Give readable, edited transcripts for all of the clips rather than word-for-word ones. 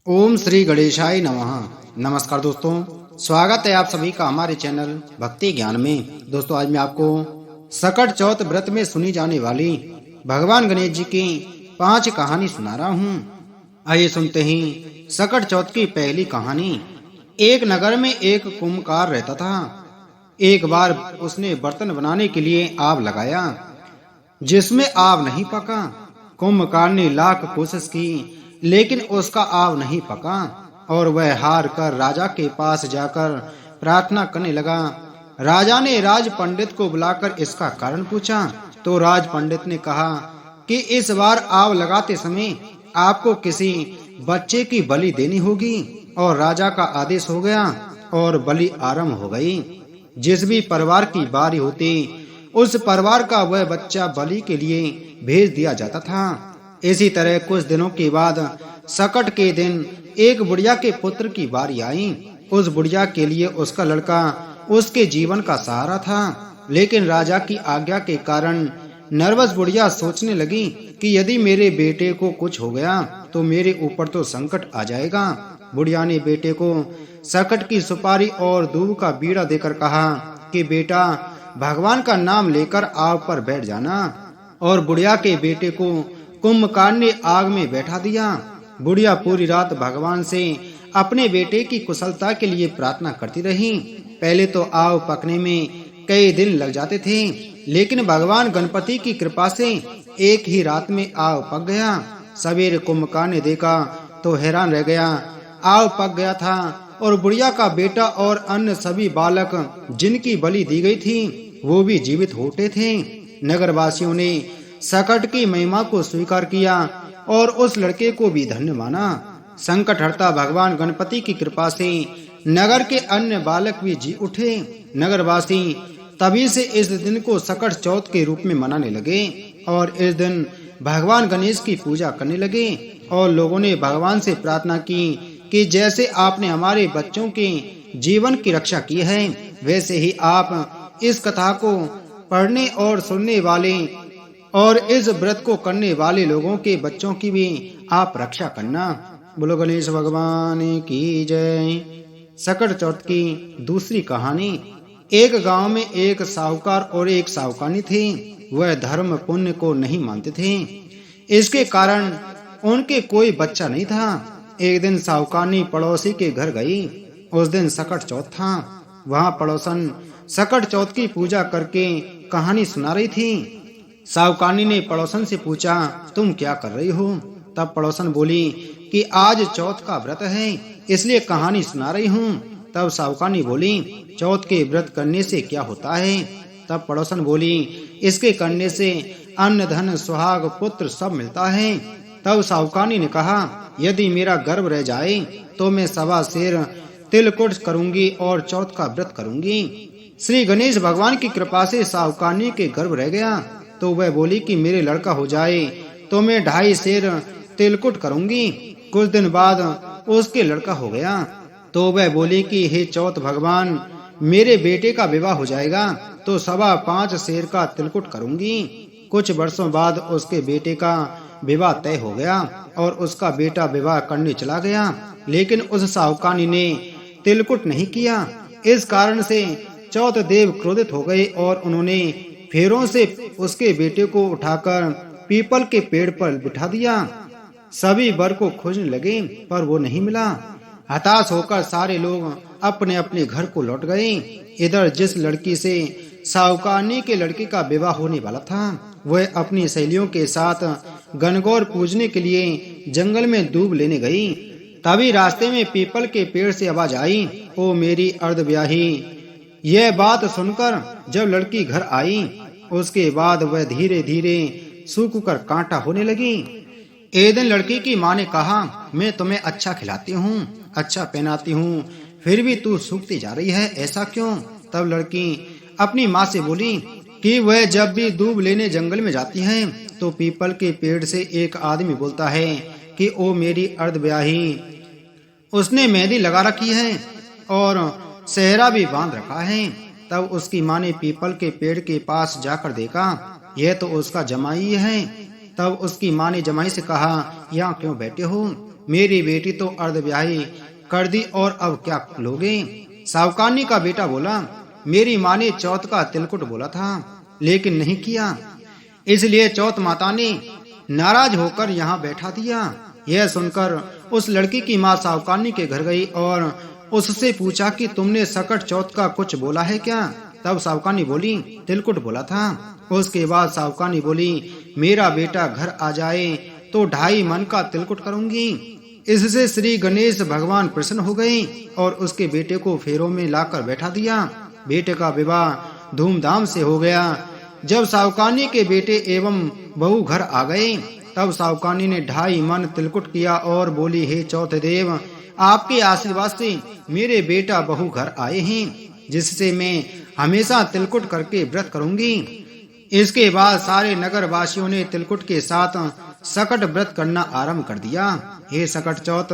ओम श्री गणेशाय नमः। नमस्कार दोस्तों, स्वागत है आप सभी का हमारे चैनल भक्ति ज्ञान में। दोस्तों, आज मैं आपको सकट चौथ व्रत में सुनी जाने वाली भगवान गणेश जी की 5 कहानी सुना रहा हूँ। आइए सुनते ही सकट चौथ की पहली कहानी। एक नगर में एक कुम्भकार रहता था। एक बार उसने बर्तन बनाने के लिए आग लगाया, जिसमें आग नहीं पका। कुम्भकार ने लाख कोशिश की, लेकिन उसका आग नहीं पका और वह हार कर राजा के पास जाकर प्रार्थना करने लगा। राजा ने राज पंडित को बुलाकर इसका कारण पूछा, तो राज पंडित ने कहा कि इस बार आग लगाते समय आपको किसी बच्चे की बलि देनी होगी। और राजा का आदेश हो गया और बलि आरंभ हो गई। जिस भी परिवार की बारी होती, उस परिवार का वह बच्चा बलि के लिए भेज दिया जाता था। इसी तरह कुछ दिनों के बाद सकट के दिन एक बुढ़िया के पुत्र की बारी आई। उस बुढ़िया के लिए उसका लड़का उसके जीवन का सहारा था, लेकिन राजा की आज्ञा के कारण नर्वस बुढ़िया सोचने लगी कि यदि मेरे बेटे को कुछ हो गया तो मेरे ऊपर तो संकट आ जाएगा। बुढ़िया ने बेटे को सकट की सुपारी और दूब का बीड़ा देकर कहा कि बेटा, भगवान का नाम लेकर आग पर बैठ जाना। और बुढ़िया के बेटे को कुम्भकार ने आग में बैठा दिया। बुढ़िया पूरी रात भगवान से अपने बेटे की कुशलता के लिए प्रार्थना करती रही। पहले तो आग पकने में कई दिन लग जाते थे, लेकिन भगवान गणपति की कृपा से एक ही रात में आग पक गया। सवेरे कुम्भकार ने देखा तो हैरान रह गया। आग पक गया था और बुढ़िया का बेटा और अन्य सभी बालक जिनकी बलि दी गई थी, वो भी जीवित होते थे। नगरवासियों ने सकट की महिमा को स्वीकार किया और उस लड़के को भी धन्य माना। संकट हरता भगवान गणपति की कृपा से नगर के अन्य बालक भी जी उठे। नगरवासी तभी से इस दिन को सकट चौथ के रूप में मनाने लगे और इस दिन भगवान गणेश की पूजा करने लगे। और लोगों ने भगवान से प्रार्थना की कि जैसे आपने हमारे बच्चों के जीवन की रक्षा की है, वैसे ही आप इस कथा को पढ़ने और सुनने वाले और इस व्रत को करने वाले लोगों के बच्चों की भी आप रक्षा करना। बोलो गणेश भगवान की जय। सकट चौथ की दूसरी कहानी। एक गांव में एक साहूकार और एक साहूकारनी थे। वह धर्म पुण्य को नहीं मानते थे, इसके कारण उनके कोई बच्चा नहीं था। एक दिन साहूकारनी पड़ोसी के घर गई। उस दिन सकट चौथ था। वहां पड़ोसन सकट चौथ की पूजा करके कहानी सुना रही थी। साहूकारनी ने पड़ोसन से पूछा, तुम क्या कर रही हो? तब पड़ोसन बोली कि आज चौथ का व्रत है, इसलिए कहानी सुना रही हूँ। तब साहूकारनी बोली, चौथ के व्रत करने से क्या होता है? तब पड़ोसन बोली, इसके करने से अन्न धन सुहाग पुत्र सब मिलता है। तब साहूकारनी ने कहा, यदि मेरा गर्भ रह जाए तो मैं 1.25 सेर तिलकुट करूंगी और चौथ का व्रत करूंगी। श्री गणेश भगवान की कृपा से साहूकारनी के गर्भ रह गया, तो वह बोली कि मेरे लड़का हो जाए तो मैं 2.5 सेर तिलकुट करूंगी। कुछ दिन बाद उसके लड़का हो गया, तो वह बोली कि हे चौथ भगवान, मेरे बेटे का विवाह हो जाएगा तो 5.25 सेर का तिलकुट करूंगी। कुछ वर्षों बाद उसके बेटे का विवाह तय हो गया और उसका बेटा विवाह करने चला गया, लेकिन उस साहूकारनी ने तिलकुट नहीं किया। इस कारण से चौथ देव क्रोधित हो गए और उन्होंने फेरों से उसके बेटे को उठाकर पीपल के पेड़ पर बिठा दिया। सभी वर को खोजने लगे, पर वो नहीं मिला। हताश होकर सारे लोग अपने अपने घर को लौट गए। इधर जिस लड़की से साहूकारनी के लड़के का विवाह होने वाला था, वह अपनी सहेलियों के साथ गणगौर पूजने के लिए जंगल में दूब लेने गई। तभी रास्ते में पीपल के पेड़ से आवाज आई, ओ मेरी अर्धब्याही। यह बात सुनकर जब लड़की घर आई, उसके बाद वह धीरे धीरे सूख कर कांटा होने लगी। एक दिन लड़की की माँ ने कहा, मैं तुम्हें अच्छा खिलाती हूँ, अच्छा पहनाती हूँ, फिर भी तू सूखती जा रही है, ऐसा क्यों? तब लड़की अपनी माँ से बोली कि वह जब भी दूब लेने जंगल में जाती है तो पीपल के पेड़ से एक आदमी बोलता है कि ओ मेरी अर्धब्याही। उसने मेहंदी लगा रखी है और सेहरा भी बांध रखा है। तब उसकी माँ ने पीपल के पेड़ के पास जाकर देखा, यह तो उसका जमाई है। तब उसकी माँ ने जमाई से कहा, यहाँ क्यों बैठे हो? मेरी बेटी तो अर्धब्याही कर दी और अब क्या लोगे? सावकानी का बेटा बोला, मेरी माँ ने चौथ का तिलकुट बोला था लेकिन नहीं किया, इसलिए चौथ माता ने नाराज होकर यहाँ बैठा दिया। यह सुनकर उस लड़की की माँ सावकानी के घर गई और उससे पूछा कि तुमने सकट चौथ का कुछ बोला है क्या? तब सावकानी बोली, तिलकुट बोला था। उसके बाद सावकानी बोली, मेरा बेटा घर आ जाए तो 2.5 मन का तिलकुट करूंगी। इससे श्री गणेश भगवान प्रसन्न हो गए और उसके बेटे को फेरों में लाकर बैठा दिया। बेटे का विवाह धूमधाम से हो गया। जब सावकानी के बेटे एवं बहू घर आ गए तब सावकानी ने 2.5 मन तिलकुट किया और बोली, हे चौथ देव, आपके आशीर्वाद से मेरे बेटा बहू घर आए हैं, जिससे मैं हमेशा तिलकुट करके व्रत करूंगी। इसके बाद सारे नगर वासियों ने तिलकुट के साथ सकट व्रत करना आरंभ कर दिया। हे सकट चौथ,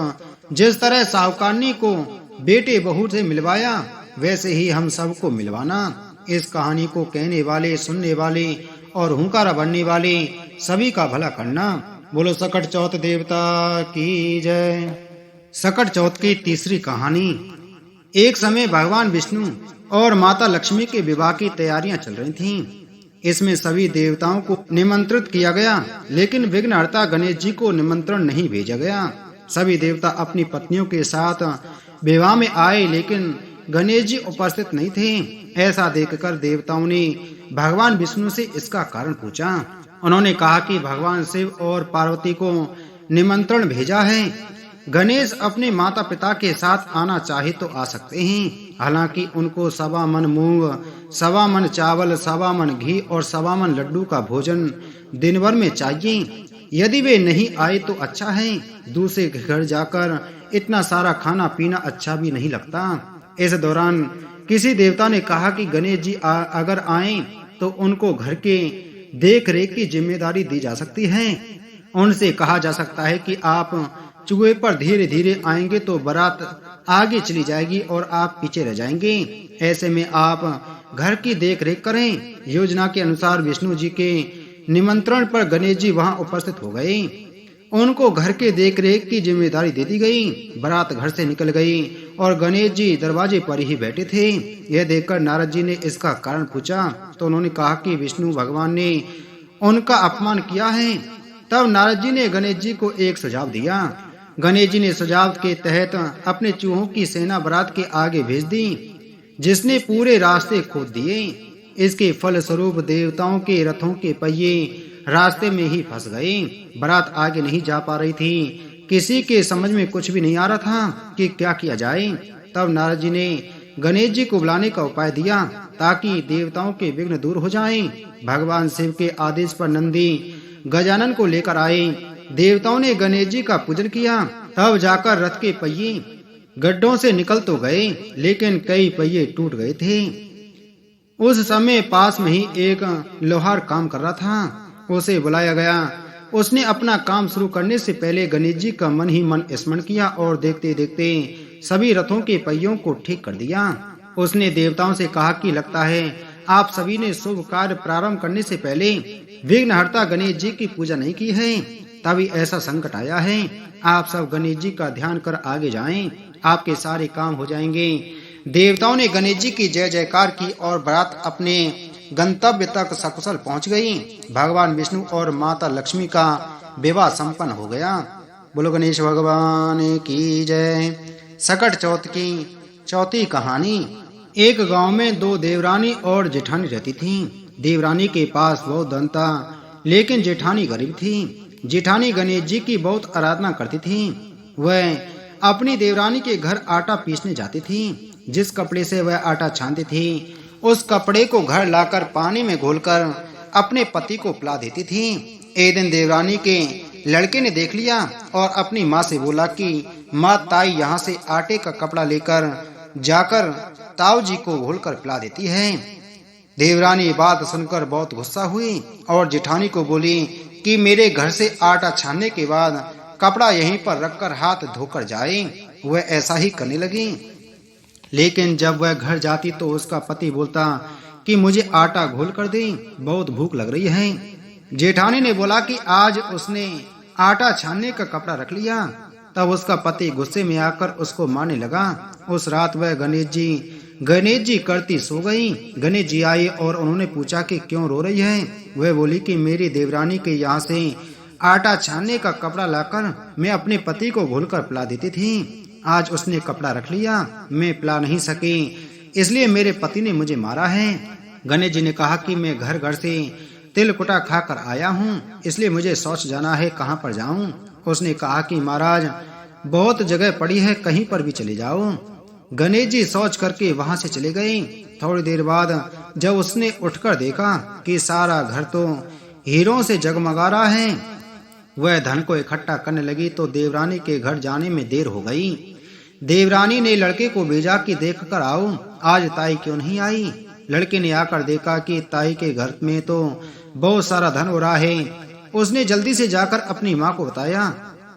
जिस तरह सावकानी को बेटे बहू से मिलवाया वैसे ही हम सबको मिलवाना। इस कहानी को कहने वाले, सुनने वाले और हुंकारा भरने वाले सभी का भला करना। बोलो सकट चौथ देवता की जय। सकट चौथ की तीसरी कहानी। एक समय भगवान विष्णु और माता लक्ष्मी के विवाह की तैयारियां चल रही थीं। इसमें सभी देवताओं को निमंत्रित किया गया, लेकिन विघ्नहर्ता गणेश जी को निमंत्रण नहीं भेजा गया। सभी देवता अपनी पत्नियों के साथ विवाह में आए, लेकिन गणेश जी उपस्थित नहीं थे। ऐसा देखकर देवताओं ने भगवान विष्णु से इसका कारण पूछा। उन्होंने कहा कि भगवान शिव और पार्वती को निमंत्रण भेजा है। गणेश अपने माता पिता के साथ आना चाहे तो आ सकते हैं, हालांकि उनको 1.25 मन मूंग, 1.25 मन चावल, 1.25 मन घी और 1.25 मन लड्डू का भोजन दिन भर में चाहिए। यदि वे नहीं आए तो अच्छा है, दूसरे के घर जाकर इतना सारा खाना पीना अच्छा भी नहीं लगता। इस दौरान किसी देवता ने कहा कि गणेश जी अगर आए तो उनको घर के देख रेख की जिम्मेदारी दी जा सकती है। उनसे कहा जा सकता है कि आप चूहे पर धीरे धीरे आएंगे तो बारात आगे चली जाएगी और आप पीछे रह जाएंगे। ऐसे में आप घर की देख रेख करें। योजना के अनुसार विष्णु जी के निमंत्रण पर गणेश जी वहां उपस्थित हो गए। उनको घर के देख रेख की जिम्मेदारी दे दी गई। बारात घर से निकल गई और गणेश जी दरवाजे पर ही बैठे थे। यह देखकर नारद जी ने इसका कारण पूछा तो उन्होंने कहा कि विष्णु भगवान ने उनका अपमान किया है। तब नारद जी ने गणेश जी को एक सुझाव दिया। गणेश जी ने सुझाव के तहत अपने चूहों की सेना बारात के आगे भेज दी, जिसने पूरे रास्ते खोद दिए। इसके फल स्वरूप देवताओं के रथों के पहिए रास्ते में ही फंस गए। बारात आगे नहीं जा पा रही थी। किसी के समझ में कुछ भी नहीं आ रहा था कि क्या किया जाए। तब नारद जी ने गणेश जी को बुलाने का उपाय दिया ताकि देवताओं के विघ्न दूर हो जाएं। भगवान शिव के आदेश पर नंदी गजानन को लेकर आए। देवताओं ने गणेश जी का पूजन किया। तब जाकर रथ के पहिए गड्ढों से निकल तो गए, लेकिन कई पहिए टूट गए थे। उस समय पास में ही एक लोहार काम कर रहा था। उसे बुलाया गया। उसने अपना काम शुरू करने से पहले गणेश जी का मन ही मन स्मरण किया और देखते देखते सभी रथों के पहियों को ठीक कर दिया। उसने देवताओं से कहा कि लगता है आप सभी ने शुभ कार्य प्रारंभ करने से पहले विघ्नहर्ता गणेश जी की पूजा नहीं की है, तभी ऐसा संकट आया है। आप सब गणेश जी का ध्यान कर आगे जाएं, आपके सारे काम हो जाएंगे। देवताओं ने गणेश जी की जय जयकार की और बारात अपने गंतव्य तक सकुशल पहुंच गई। भगवान विष्णु और माता लक्ष्मी का विवाह संपन्न हो गया। बोलो गणेश भगवान की जय। सकट चौथ की चौथी कहानी। एक गांव में 2 देवरानी और जेठानी रहती थीं। देवरानी के पास बहुत धन था, लेकिन जेठानी गरीब थी। जेठानी गणेश जी की बहुत आराधना करती थी। वह अपनी देवरानी के घर आटा पीसने जाती थी। जिस कपड़े से वह आटा छानती थी उस कपड़े को घर लाकर पानी में घोलकर अपने पति को पिला देती थी। एक दिन देवरानी के लड़के ने देख लिया और अपनी माँ से बोला कि माँ, ताई यहाँ से आटे का कपड़ा लेकर जाकर ताऊ जी को घोलकर पिला देती है। देवरानी बात सुनकर बहुत गुस्सा हुई और जेठानी को बोली कि मेरे घर से आटा छानने के बाद कपड़ा यहीं पर रखकर हाथ धोकर जाए। वह ऐसा ही करने लगी। लेकिन जब वह घर जाती तो उसका पति बोलता कि मुझे आटा घोल कर दे, बहुत भूख लग रही है। जेठानी ने बोला कि आज उसने आटा छानने का कपड़ा रख लिया। तब उसका पति गुस्से में आकर उसको मारने लगा। उस रात वह गणेश जी करती सो गई। गणेश जी आए और उन्होंने पूछा कि क्यों रो रही है। वह बोली कि मेरी देवरानी के यहाँ से आटा छानने का कपड़ा लाकर मैं अपने पति को घोलकर पिला देती थी। आज उसने कपड़ा रख लिया, मैं पिला नहीं सकी, इसलिए मेरे पति ने मुझे मारा है। गणेश जी ने कहा कि मैं घर घर से तिलकुटा खाकर आया हूँ, इसलिए मुझे शौच जाना है, कहाँ पर जाऊँ। उसने कहा कि महाराज बहुत जगह पड़ी है, कहीं पर भी चले जाओ। गणेश जी शौच करके वहां से चले गए। थोड़ी देर बाद जब उसने उठकर देखा कि सारा घर तो हीरों से जगमगा रहा है, वह धन को इकट्ठा करने लगी तो देवरानी के घर जाने में देर हो गई। देवरानी ने लड़के को भेजा कि देख कर आओ, आज ताई क्यों नहीं आई। लड़के ने आकर देखा कि ताई के घर में तो बहुत सारा धन हो रहा है। उसने जल्दी से जाकर अपनी माँ को बताया।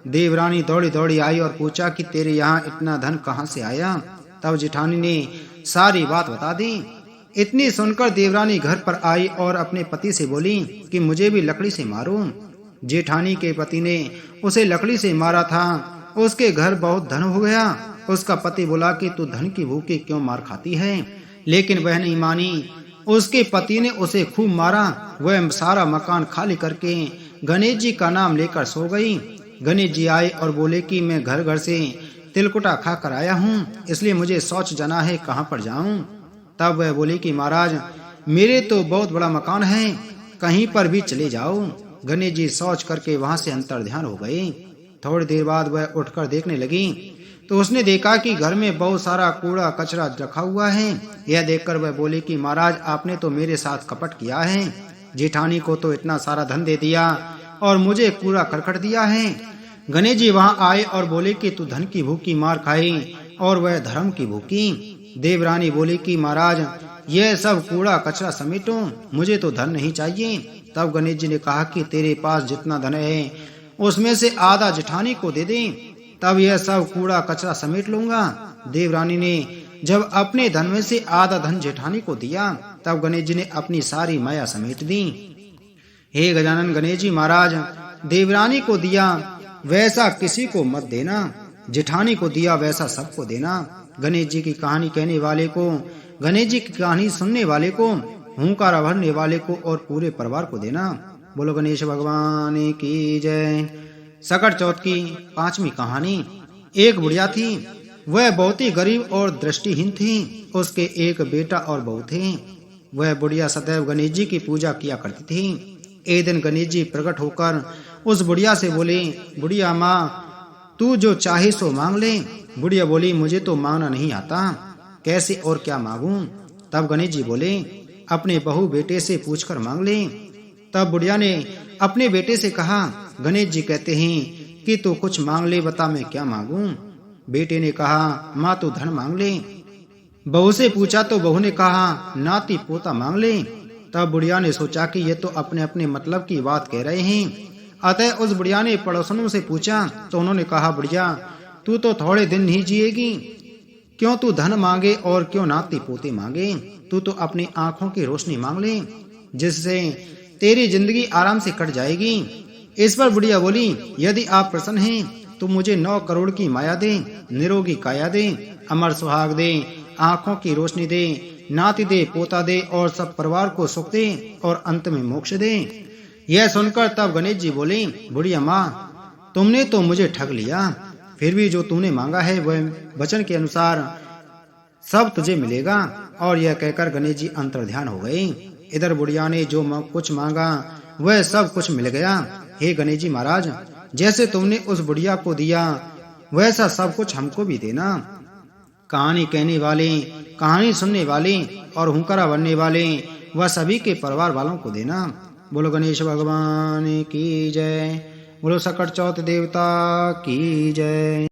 देवरानी दौड़ी दौड़ी आई और पूछा कि तेरे यहाँ इतना धन कहाँ से आया। तब जेठानी ने सारी बात बता दी। इतनी सुनकर देवरानी घर पर आई और अपने पति से बोली कि मुझे भी लकड़ी से मारो। जेठानी के पति ने उसे लकड़ी से मारा था, उसके घर बहुत धन हो गया। उसका पति बोला कि तू धन की भूखे क्यों मार खाती है, लेकिन वह नहीं मानी। उसके पति ने उसे खूब मारा। वह सारा मकान खाली करके गणेश जी का नाम लेकर सो गई। गणेश जी आए और बोले कि मैं घर घर से तिलकुटा खा कर आया हूँ, इसलिए मुझे शौच जाना है, कहाँ पर जाऊँ। तब वह बोली कि महाराज मेरे तो बहुत बड़ा मकान है, कहीं पर भी चले जाओ। गणेश जी शौच करके वहां से अंतर्ध्यान हो गए। थोड़ी देर बाद वह उठकर देखने लगी तो उसने देखा कि घर में बहुत सारा कूड़ा कचरा रखा हुआ है। यह देखकर वह बोली कि महाराज आपने तो मेरे साथ कपट किया है। जेठानी को तो इतना सारा धन दे दिया और मुझे कूड़ा करकट दिया है। गणेश जी वहां आए और बोले कि तू धन की भूखी मार खाई और वह धर्म की भूखी। देवरानी बोली कि महाराज यह सब कूड़ा कचरा समेटो, मुझे तो धन नहीं चाहिए। तब गणेश जी ने कहा कि तेरे पास जितना धन है उसमें से आधा जेठानी को दे दे, तब यह सब कूड़ा कचरा समेट लूंगा। देवरानी ने जब अपने धन में से आधा धन जेठानी को दिया, तब गणेश जी ने अपनी सारी माया समेट दी। हे गजानन गणेश जी महाराज, देवरानी को दिया वैसा किसी को मत देना, जेठानी को दिया वैसा सबको देना। गणेश जी की कहानी कहने वाले को, गणेश जी की कहानी सुनने वाले को, हुंकार भरने वाले को और पूरे परिवार को देना। बोलो गणेश भगवान की जय। सकट चौथ की 5वीं कहानी। एक बुढ़िया थी, वह बहुत ही गरीब और दृष्टिहीन थी। उसके एक बेटा और बहू थे। वह बुढ़िया सदैव गणेश जी की पूजा किया करती थी। एक दिन गणेश जी प्रकट होकर उस बुढ़िया से बोले, बुढ़िया माँ तू जो चाहे सो मांग ले। बुढ़िया बोली, मुझे तो मांगना नहीं आता, कैसे और क्या मांगूं। तब गणेश जी बोले, अपने बहू बेटे से पूछकर मांग ले। तब बुढ़िया ने अपने बेटे से कहा, गणेश जी कहते हैं कि तू कुछ मांग ले, बता मैं क्या मांगूं। बेटे ने कहा, माँ तू धन मांग ले। बहू से पूछा तो बहू ने कहा, नाती पोता मांग ले। तब बुढ़िया ने सोचा कि ये तो अपने अपने मतलब की बात कह रहे हैं। अतः उस बुढ़िया ने पड़ोसनों से पूछा तो उन्होंने कहा, बुढ़िया तू तो थोड़े दिन ही जिएगी, क्यों तू धन मांगे और क्यों नाती पोते मांगे। तू तो अपनी आंखों की रोशनी मांग ले, जिससे तेरी जिंदगी आराम से कट जाएगी। इस पर बुढ़िया बोली, यदि आप प्रसन्न हैं तो मुझे 9 करोड़ की माया दे, निरोगी काया दे, अमर सुहाग दे, आंखों की रोशनी दे, नाती दे, पोता दे और सब परिवार को सुख दे और अंत में मोक्ष दे। यह सुनकर तब गणेश जी बोले, बुढ़िया माँ तुमने तो मुझे ठग लिया, फिर भी जो तूने मांगा है वह वचन के अनुसार सब तुझे मिलेगा। और यह कहकर गणेश जी अंतर्ध्यान हो गए। इधर बुढ़िया ने जो कुछ मांगा वह सब कुछ मिल गया। हे गणेश जी महाराज, जैसे तुमने उस बुढ़िया को दिया वैसा सब कुछ हमको भी देना। कहानी कहने वाले, कहानी सुनने वाले और हुंकारा बनने वाले वह सभी के परिवार वालों को देना। बोलो गणेश भगवान की जय। बोलो सकट चौथ देवता की जय।